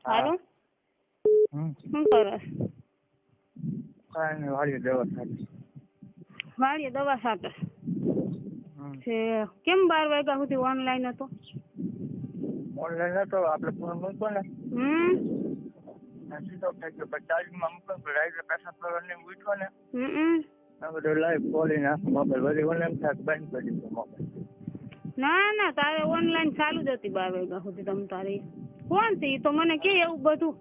હાલો શું કરે? વાળીએ દવા સાથે છે. કેમ 12 વાગ્યા સુધી ઓનલાઈન હતો? ઓનલાઈન હતો, આપણે ફોન મૂક્યો ને સીધો થઈ ગયો. પછી ચાર્જમાં મૂક્યો તો રાઈડર પેસા ફરવાને ઉઠ્યો ને આ બધું લાઈવ ખોલી નાખો મોબાઈલ. બધી ઓનલાઈન થાક બંધ કરી દીધો મોબાઈલ. ના તારે ઓનલાઈન ચાલુ જ હતી 12 વાગ્યા સુધી. તમ તારે કોણ છે ઈ તો મને કે એવું બધું?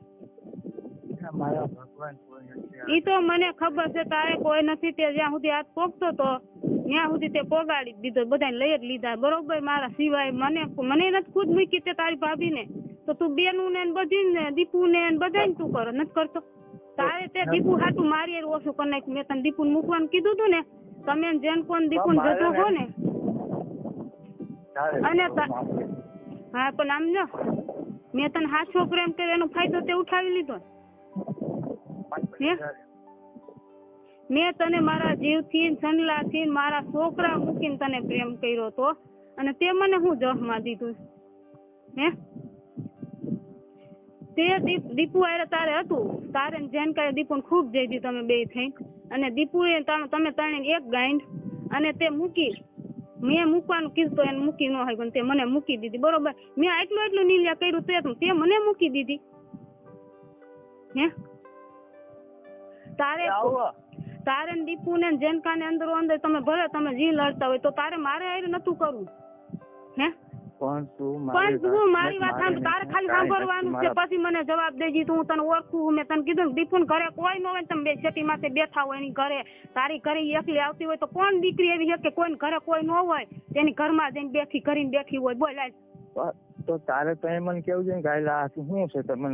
મારા ભગવાન કોઈ નથી. ઈ તો મને ખબર છે તારે કોઈ નથી. તે જ્યાં સુધી હાથ પોગતો તો ત્યાં સુધી તે પોગાડી જ દીધો, બધાને લઈ જ લીધા બરોબર. મારા સિવાય મને નથી ખુદ મૂકી તે તારી ભાભી ને. તો તું બેનું ને બધી ને દીપુ ને બધાને તું કરો નથી કરતો. તારે તે દીપુ હાટું મારી ઓછું કરી નાખ્યું. મેં તને દીપુ મૂકવાનું કીધું તું ને, તમે જેન કોણ દીપુ ને જતો હો ને. અને હા પણ આમ જો મેં તને હાચો પ્રેમ કર્યો એનો ફાયદો તે ઉઠાવી લીધો. મેં તને મારા જીવથી સનલાથી મારા છોકરા મૂકીને તને પ્રેમ કર્યો તો, અને તે મને હું જહમાં દીધું હે? તે દીપુ આરે તારે હતું, તારે જેન કાંઈ દીપુને ખૂબ જઈ દી તમે બે થઈ. અને દીપુએ તમે ત્રણે એક ગાંઠ અને તે મૂકી. મેં મૂકવાનું કીધું તો એને મૂકી ન હોય પણ તે મને મૂકી દીધી બરોબર. મેં એટલું નીલિયા કર્યું તે મને મૂકી દીધી હે? તારે દીપુ ને જેનકા ને અંદર તમે ભલે તમે જી લડતા હોય તો તારે મારે આરે નતું કરવું હે? પણ તું મારી વાત સાંભળ. તારે ખાલી સાંભળવાનું છે, પછી મને જવાબ દેજી. તું હું તને ઓળખું. મેં તને કીધું દીપુ ને ઘરે કોઈ ન હોય, તમે બે છેટી માથે બેઠા હોય એની ઘરે, તારી ઘરે એકલી આવતી હોય તો કોણ દીકરી એવી છે કે કોઈ ઘરે કોઈ ન હોય તેની ઘરમાં જઈને બેઠી હોય? બોલ તો તારે તો એમ મને કેવું છે કે ગાયલા શું છે તમને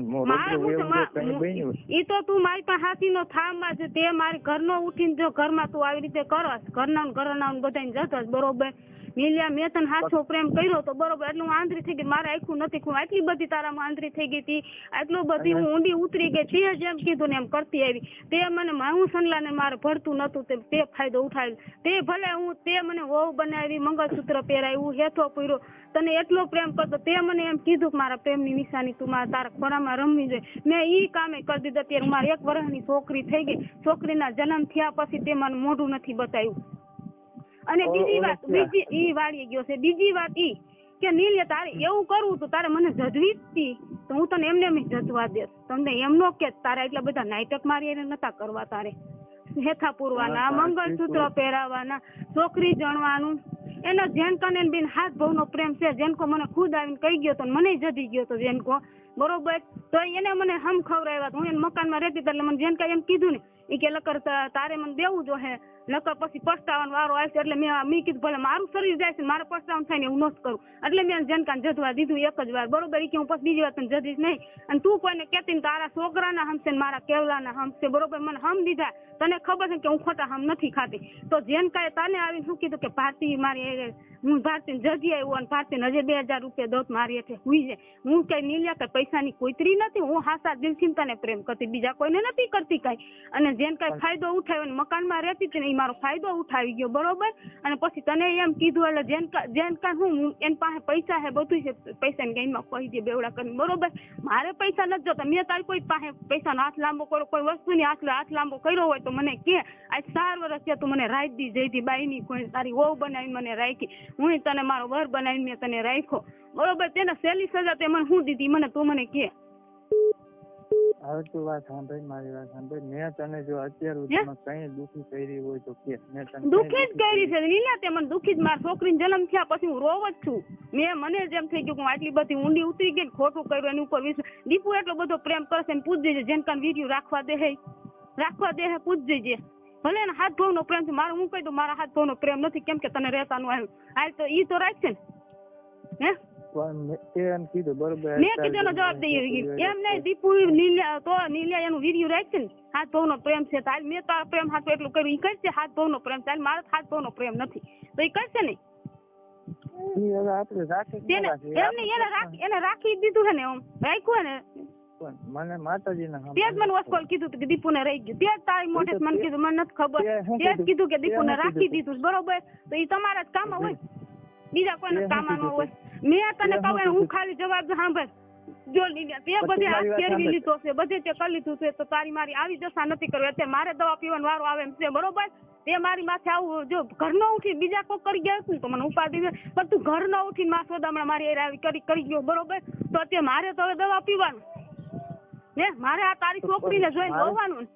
ઈ તો તું મારી પાસે હાથી નો થામાં છે. તે મારી ઘરનો ઉઠીને જો ઘરમાં તું આવી રીતે કરસ, ઘરના બધાને જતો બરોબર. મિલિયા મેં તને હાથો પ્રેમ કર્યો તો બરોબર, એટલે હું આંધળી થઈ ગઈ. મારે આખું નથી આટલી બધી તારામાં આંધળી થઈ ગઈ હતી, આટલું બધી હું ઊંડી ઉતરી ગઈ. તે જેમ કીધું ને એમ કરતી આવી. તે મને હું સનલાને મારે ભરતું નતું, તે ફાયદો ઉઠાવ્યો. તે ભલે તે મને વહુ બનાવી, મંગળસૂત્ર પહેરાવ્યું, હેથો પૂર્યો, તને એટલો પ્રેમ કરતો. તે મને એમ કીધું કે મારા પ્રેમની નિશાની તું તારા ખોરામાં રમવી જોઈએ. મેં ઈ કામે કરી દીધું. ત્યારે મારી 1 વર્ષની છોકરી થઈ ગઈ. છોકરીના જન્મ થયા પછી તે મને મોઢું નથી બતાવ્યું. અને બીજી વાત ઈ વાળી ગયો છે. બીજી વાત ઈ કે નીલે તારે એવું કરવું તો તારે મને જજવી હતી તો હું તને એમને જજવા દે. તમને એમ નો કે તારે એટલા બધા નાટક મારી એને નતા કરવા. તારે હેથા પૂરવાના, મંગળસૂત્ર પહેરાવાના, છોકરી જણવાનું. એનો જેનકો ને બેન હાથ ભાવનો પ્રેમ છે. જેનકો મને ખુદ આવીને કહી ગયો તો મને જડી ગયો તો જેનકો બરોબર. તો એને મને હમ ખવડાવ્યા. હું એને મકાનમાં રહેતી એટલે મને જેનકા એમ કીધું ને એ કે લકર તારે મને દેવું જો હે, નકર પછી પસ્તાવાનો વારો આવશે. એટલે મેં કીધું ભલે મારું શરીર જાય છે, મારે પસ્તાવાનું થાય ને એવું ન કરું. એટલે મેં જેનકાને જજવા દીધું 1 જ વાર બરોબર. કે હું પછી બીજી વાર તને જજીશ નહીં. અને તું કોઈને કહેતી ને તારા છોકરાના હમશે ને મારા કેવલાના હમશે બરોબર. મને હમ દીધા. તને ખબર છે કે હું ખોટા હમ નથી ખાતી. તો જેનકાએ તને આવીને શું કીધું કે ભારતી મારી હું ભારતી જજી આવ્યું અને ભારતી હજે 2000 રૂપિયા દોત મારી હેઠે હુઈ જાય. હું કઈ નીલિયા કઈ પૈસાની કોઈતરી નથી. હું હાસા દિલથી તને પ્રેમ કરતી, બીજા કોઈને નથી કરતી કઈ. અને જેન કઈ ફાયદો ઉઠાવ્યો ને મકાનમાં રહેતી હતી ને એ મારો ફાયદો ઉઠાવી ગયો બરોબર. અને પછી તને એમ કીધું એટલે જેન કા હું એની પાસે પૈસા હે બધું છે, પૈસાની ગેમમાં કહી દે બેવડા કરીને બરોબર. મારે પૈસા નથી જોતા. મેં તારી કોઈ પાસે પૈસાનો હાથ લાંબો કર્યો, કોઈ વસ્તુની હાથ લાંબો કર્યો હોય તો મને કે આજ 4 વર્ષ છે તું મને રાખ દી જઈતી બાઈની કોઈ તારી વહુ બનાવીને મને રાખી. હું તને મારો વર બનાવીને મેં તને રાખ્યો બરોબર. તેને સહેલી સજા તે મને શું દીધી મને તું મને કે. હવે તું વાત સાંભળ, મારી વાત સાંભળ. મેં તને જો અત્યાર સુધીમાં કઈ દુખી કરી હોય તો કે. મેં તને દુખી જ કરી છે લીલા. તે મને દુખી જ. મારા છોકરીને જન્મ થયા પછી હું રોવ જ છું. મને જેમ થઈ ગયું કે હું આટલી બધી ઊંડી ઉતરી ગઈ, ખોટું કર્યું એની ઉપર દીપુ એટલો બધો પ્રેમ કરશે ને પૂછ જજે. જેન કાન વિડીયો રાખવા દે પૂછ જજે. ભલે ને હાથ ભાવ નો પ્રેમ છે મારો. હું કહી દઉં મારા હાથ ભાવ નો પ્રેમ નથી કેમ કે તને રહેતાનું આવ્યું. હાલ તો ઈ તો રાખશે ને હે? એમ કીધું બરોબર. મેં કીધું એનો જવાબ દઈ એમ નહીં. દીપુ નીલિયા એનું વિડીયો રાખશે ને હાથ ભાવ નો પ્રેમ છે. હાલ મેં તારા પ્રેમ હાથ એટલું કર્યું. ઈ કરશે હાથ ભાવ નો પ્રેમ. ચાલ મારો હાથ ભાવ નો પ્રેમ નથી તો ઈ કરશે નહીં. એને રાખી દીધું છે ને એમ રાખ્યું ને. મને માતાજીના તે જ મને વસ્કોલ કીધું કે દીપુને રહી ગયું. તે જ તારી મોઢે મને કીધું. મને નથી ખબર. તે જ કીધું કે દીપુને રાખી દીધું બરોબર. તો ઈ તમારા જ કામ હોય, બીજા કોઈને કામ ન હોય. મેં તને કહું હું ખાલી જવાબ સાંભળ. જો લીધા તે બધે હાથ ફેરવી લીધો છે, બધે તે કરી લીધું છે, તો તારી મારી આવી દશા નથી કરવી. અત્યારે મારે દવા પીવાનો વારો આવે એમ છે, બરોબર? તે મારી માથે આવું જો ઘર ન ઉઠી બીજા કોઈ કરી ગયા હતું તો મને ઉપાધિ છે, પણ તું ઘર ન ઉઠીને માં સોદામણા મારી આવી કરી ગયો, બરોબર? તો અત્યારે મારે તો હવે દવા પીવાનું હે, મારે આ તારી છોકરીને જોઈને જોવાનું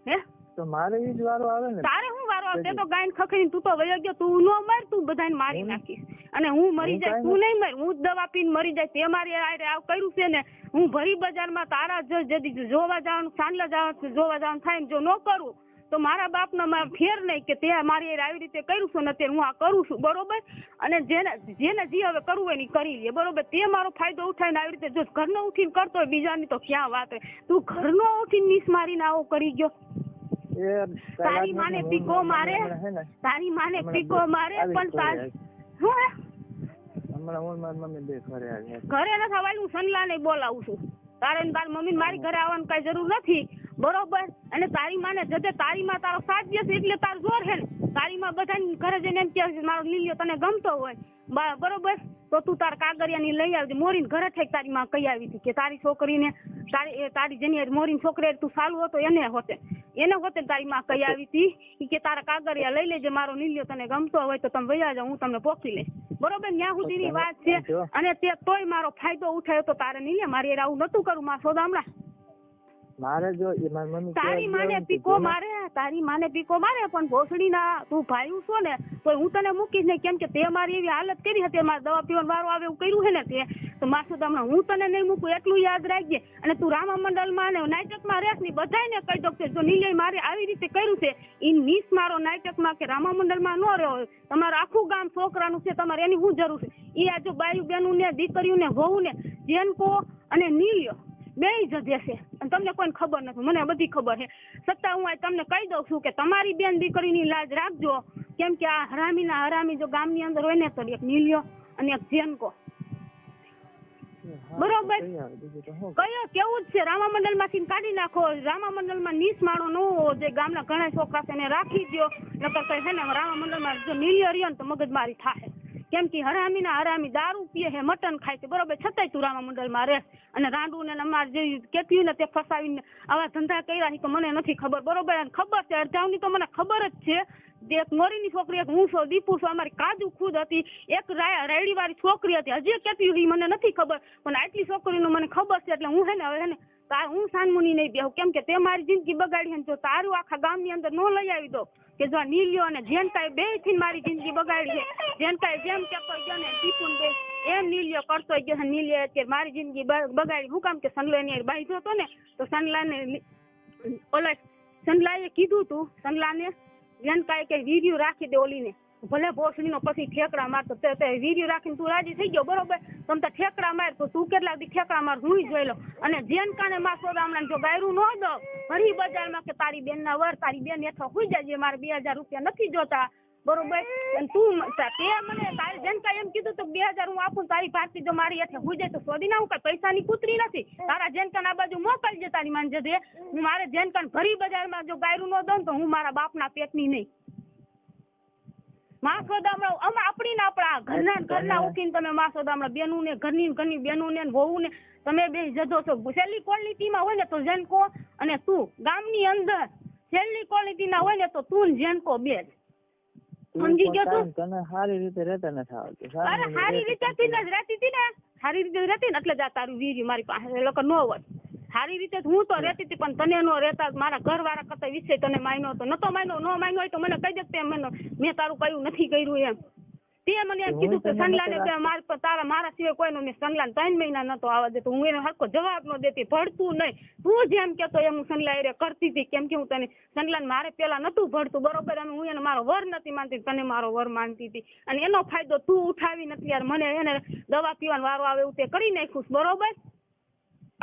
હે, તો મારે ઈ જ વારો આવે ને. તારે હું વારો આવે? તે તો ગાયન ખખડીને તું તો વયો ગયો, તું ન મર, તું બધાને મારી નાખીશ અને હું મરી જાય, તું નહીં મર, હું દવા પીને મરી જાય. તે મારી આવ કર્યું છે ને, હું ભરી બજારમાં તારા જદી જોવા જવાનું, સાંજલા જવાનું, જોવા જવાનું થાય ને જો ન કરું તો મારા બાપનો ફેર નહીં કે તે મારી આવી રીતે કર્યું છે ને અત્યારે હું આ કરું છું, બરોબર? અને જેને જે હવે કરવું હોય ને કરી લે, બરોબર? તે મારો ફાયદો ઉઠાવીને આવી રીતે જો ઘરનો ઉઠીને કરતો હોય બીજાની તો ક્યાં વાત રહે? તું ઘરનો ઉઠીને નીસ મારીને આવો કરી ગયો. તારી માને પીકો મારે, તારી માને પીકો મારે, પણ તારી હું હમણાં હું મારી મમ્મી બે ઘરે આવી. ઘરે ન થવાય, હું સનલાને બોલાવું છું. તારે ને તારી મમ્મી મારી ઘરે આવવાની કઈ જરૂર નથી, બરોબર? અને તારી માને જતે તારી માં તારો સાથ દેશે એટલે તારું જોર હે ને. તારી માં બધા ઘરે જઈને એમ કે મારો લીલિયો તને ગમતો હોય, બરોબર? તો તું તાર કાગરિયાની લઈ આવજે. મોરીને ઘરે થઈ તારી માં કહી આવી હતી કે તારી છોકરીને તારી જેની મોરીની છોકરી તું સારું હતો એને હોતે તારી માં કહી આવી હતી કે તારા કાગરિયા લઈ લેજે, મારો નીલિયો તને ગમતો હોય તો તમે વયા જાઓ, હું તમને પોખી લઈશ, બરોબર? ત્યાં સુધીની વાત છે. અને તે તોય મારો ફાયદો ઉઠાયો તો તારે નીલિયા મારી આવું નતું કરું માં સોદામણા. મારે જો તારી માને પીકો મારે, તારી માને પીકો મારે, પણ ભોસડી ના તું ભાઈ છો ને તો હું તને મૂકીશ નહીં, કેમ કે તે મારી એવી હાલત કરી હતી, મારે દવા પીવાનો વારો આવે એવું કર્યું છે ને તે, તો માસુદામણા હું તને નહીં મૂકું એટલું યાદ રાખજે. અને તું રામા મંડળમાં ને નાટકમાં રહેશ ની બધાને કહી દો કે જો નીલય મારે આવી રીતે કર્યું છે એ નીસ મારો નાટકમાં કે રામા મંડળમાં ન રહ્યો, તમારું આખું ગામ છોકરાનું છે, તમારે એની શું જરૂર છે? એ આ જો બાયું બેનું ને દીકરીઓ ને વહુ ને જેનકો અને નીલ્યો બે જજે છે અને તમને કોઈ ખબર નથી, મને બધી ખબર છે. છતાં હું તમને કહી દઉં છું કે તમારી બેન દીકરીની લાજ રાખજો, કેમ કે આ હરામી જો ગામની અંદર હોય ને તો એક નીલિયો અને એક જેનકો, બરોબર? કયો કેવું જ છે, રામા મંડળ માંથી કાઢી નાખો. રામા મંડળ માં નીસ માળો ન હોવો જોઈએ, ગામના ઘણા છોકરા છે એને રાખી દો, નકર છે ને રામા મંડળ માં જો નીલિયો રહ્યો ને તો મગજમારી થાય, કેમ કે હરામી દારૂ પીએ છે, મટન ખાય છે, બરોબર? છતાંય તું રામા મંડળ માં રહે અને રાંડુ ને અમારે જે કેટલી ને તે ફસાવીને આવા ધંધા કર્યા તો મને નથી ખબર, બરોબર? ખબર છે અડધાવની તો મને ખબર જ છે. એક મોરીની છોકરી, એક હું છું, દીપુ છું, અમારી કાજુ ખુદ હતી, એક રાયડી વાળી છોકરી હતી, હજી કેટલી મને નથી ખબર, પણ આટલી છોકરીનું મને ખબર છે. એટલે હું હે ને હવે ને હું સાનમુની નહીં બેહું, કેમ કે તે મારી જિંદગી બગાડી ને જો તારું આખા ગામની અંદર ન લઈ આવી દો કે જો નીલિયો અને જેનકાએ બે થી મારી જિંદગી બગાડી છે. જેનકાએ જેમ કેતો ગયો ને દીપુન બે એમ નીલિયો કરતો ગયો. નીલિયો અત્યારે મારી જિંદગી બગાડી. હું કામ કે સનલાને બાંધ્યો હતો ને તો સનલાને ઓલા સનલાએ કીધું તું સનલાને જેનકાએ કે વિડીયો રાખી દે ઓલીને, ભલે ભોસડીનો પછી ઠેકડા મારતો વિડીયો રાખીને તું રાજી થઈ ગયો, બરોબર? તમ તો ઠેકડા માર તો તું કેટલા દી ઠેકડા માર હું જોઈ લો. અને જેનકાને માં સોદામણા જો ગાયરું ન દો ફરી બજારમાં કે તારી બેન ના વર તારી બેન હેઠો હુઈ જાય, મારે 2000 રૂપિયા નથી જોતા, બરોબર? તું તે મને તારી જેનકા એમ કીધું તો 2000 હું આપું, તારી ભારતી જો મારી હેઠે હુઈ જાય તો શોધી ના, હું કઈ પૈસાની કૂતરી નથી. તારા જેનકા આ બાજુ મોકલજે તારી માન જશે. હું મારે જેનકા ભરી બજારમાં જો ગાયરું ન દઉં તો હું મારા બાપના પેટની નહીં. માં સોદામણા આપણી ને આપણા ઘરના ઉઠીને તમે માં સોદામણા બેનું ને ઘરની બેનું ને વહુ ને તમે બે જજો છો. છેલ્લી ક્વોલિટીમાં હોય ને તો જેનકો અને તું, ગામની અંદર છેલ્લી ક્વોલિટીના હોય ને તો તું જેનકો બે સમજી ગયો તું? તને સારી રીતે રહેતા નથી આવતું. અરે સારી રીતે જ રહેતી હતી ને, સારી રીતે રહેતી ને એટલે જ તારું વીર્ય મારી પાસે લોકો ન હોય. સારી રીતે હું તો રહેતી હતી પણ તને નો રહેતા, મારા ઘર વાળા કરતા વિશે તને માન્યો હતો, નતો માન્યો, ન માન્યો હોય તો મને કહી દે મેં તારું કયું નથી કર્યું એમ. તે મને એમ કીધું કે સનલાને મારા સિવાય કોઈનો મેં સનલાને 3 મહિના નતો આવવા દેતો. હું એને હરકો જવાબ ન દેતી, ભળતું નહીં. તું જેમ કેતો એમ હું સનલા એ કરતી હતી, કેમ કે હું તને સનલાને મારે પેલા નતું ભળતું, બરોબર? અને હું એને મારો વર નથી માનતી, તને મારો વર માનતી હતી. અને એનો ફાયદો તું ઉઠાવી નથી યાર. મને એને દવા પીવાનો વારો આવે એવું તે કરી નાખ્યું, બરોબર?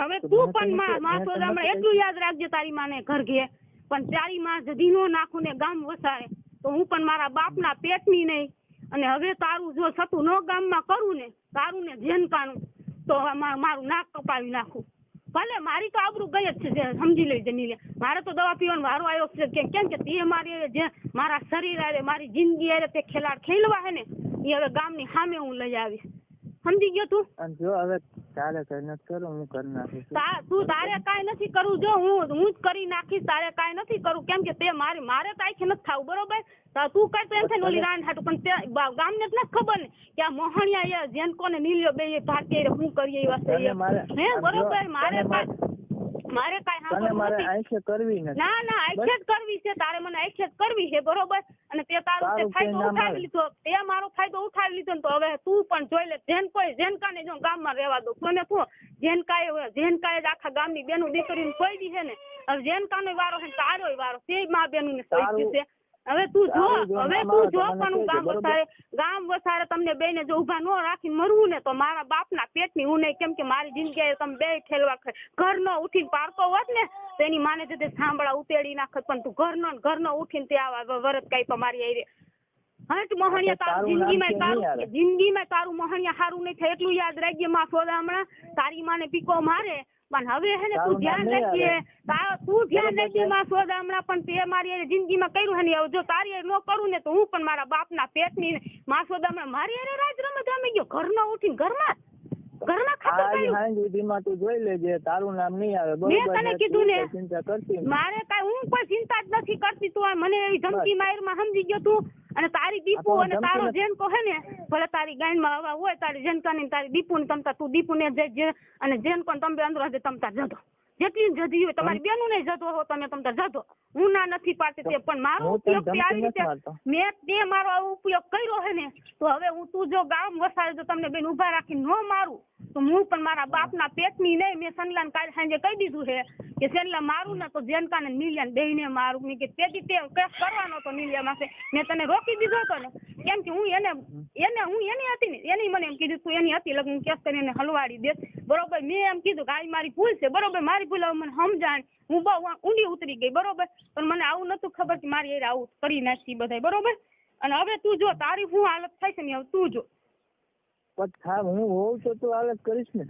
હવે તું પણ માં સોદામણા એટલું યાદ રાખજે, તારી માને ઘર ઘે પણ તારી માં જદી નો નાખું ને ગામ વસાય તો હું પણ મારા બાપના પેટની નહીં. અને હવે તારું જો સતું નો ગામમાં કરું ને તારું ને જેનકાનું તો મારું નાક કપાવી નાખું. ભલે મારી તો આબરૂ ગઈ જ છે, સમજી લેજે નીલે. મારે તો દવા પીવાનો વારો આવ્યો છે, કેમ કે તે મારી જે મારા શરીર આરે મારી જિંદગી આરે તે ખેલાડ ખેલવા હે ને એ હવે ગામની સામે હું લઈ આવીશ, સમજી ગયો તું? અને જો હવે તારે કઈ નથી કરવું, હું કરી નાખીશ. તું તારે કાંઈ નથી કરવું, જો હું જ કરી નાખીશ, તારે કાંઈ નથી કરવું, કેમ કે તે મારે કાંઈ નથી થાવું, બરોબર? તું કઈ તો એમ થાય ઓલી રાન હાટું, પણ તે ગામને જ નથી ખબર ને કે આ મોહણિયા એ જેનકો ને નીલ્યો બે ભાગે શું કરીએ એવા છે હે, બરોબર? મારે કાંઈ મારે આંખે કરવી નથી. ના આંખે જ કરવી છે, તારે મને આંખે જ કરવી છે, બરોબર? અને તે તારો ફાયદો ઉઠાવી લીધો, તે મારો ફાયદો ઉઠાવી લીધો ને તો હવે તું પણ જોઈ લે. જેનકાને જો ગામમાં રહેવા દો તો ને તું જેનકાએ જ આખા ગામની બેનું દીકરીને સોયડી છે ને, હવે જેનકાનો વારો છે તારો વારો તે મા બેનું ને સોયડી છે. હવે તું જો પણ ગામ વસારે તમને બેને જો ઉભા ન રાખી મરવું ને તો મારા બાપના પેટની હું નહીં, કેમ કે મારી જિંદગી તમે બે ઠેલવા ઘર નો ઉઠીને પારકો હોત ને તો એની માને જતે સાંભળા ઉતેડી નાખત, પણ તું ઘરનો ઉઠીને તે આવા વરત કાઈ મારી આવી હટ મોહણિયા તારું જિંદગીમાં તારું મોહણિયા સારું નહીં થાય એટલું યાદ રાખજે. માં સોદા હમણાં તારી માને પીકો મારે પણ હવે હે ને તું ધ્યાન રાખજે માં સોદા હમણાં, પણ તે મારી જિંદગીમાં કર્યું હે ને જો તારી ન કરું ને તો હું પણ મારા બાપના પેટની માં સોદા હમણાં મારી અરે રાજ રમત રમી ગયો, ઘરનો ઉઠીને ઘરમાં ખાતર કર્યું. તું જોઈ લેજે, તારું નામ નહીં આવે, મેં તને કીધું ને ચિંતા કરતી મારે કાંઈ હું કોઈ ચિંતા જ નથી કરતી. તું મને એવી ધમકી મારમાં સમજી ગયો તું, અને તારી દીપુ અને તારો જેનકો હે ને ભલે તારી ગાયમાં હવા હોય તારી જેનકાની તારી દીપુ ને તમતા તું દીપુ ને અને જેનકો ને તમે અંદર તમતા જતો જેટલી જતી હોય તમારી બેનું નહીં જતો હો તમે તમતા જતો, હું ના નથી પાડતી તે, પણ મારો ઉપયોગ આવી રીતે મેં તે મારો ઉપયોગ કર્યો હે ને તો હવે તું જો ગામ વસાડે તો તમને બેન ઉભા રાખી ન મારું તો હું પણ મારા બાપના પેટની નહીં. મેં સનલાન કાલ સાંજે કહી દીધું છે કે સનલા મારું ને તો જેનકા ને નીલિયા બેને મારું. મેં કે તેથી તે કેસ કરવાનો તો નીલિયા માસે મેં તને રોકી દીધો હતો ને, કેમ કે હું એની હતી ને એની મને એમ કીધું તું એની હતી લગ્ન હું કેસ કરીને હલવાડી દે, બરોબર? મેં એમ કીધું કે આ મારી ભૂલ છે, બરોબર? મારી ભૂલ હવે મને સમજાણ, હું બહુ ઊંડી ઉતરી ગઈ, બરોબર? પણ મને આવું નતું ખબર કે મારી આવું કરી નાખી બધા, બરોબર? અને હવે તું જો તારી શું હાલત થાય છે ને હવે તું જો હું હોઉં તો તું હાલત કરીશ ને.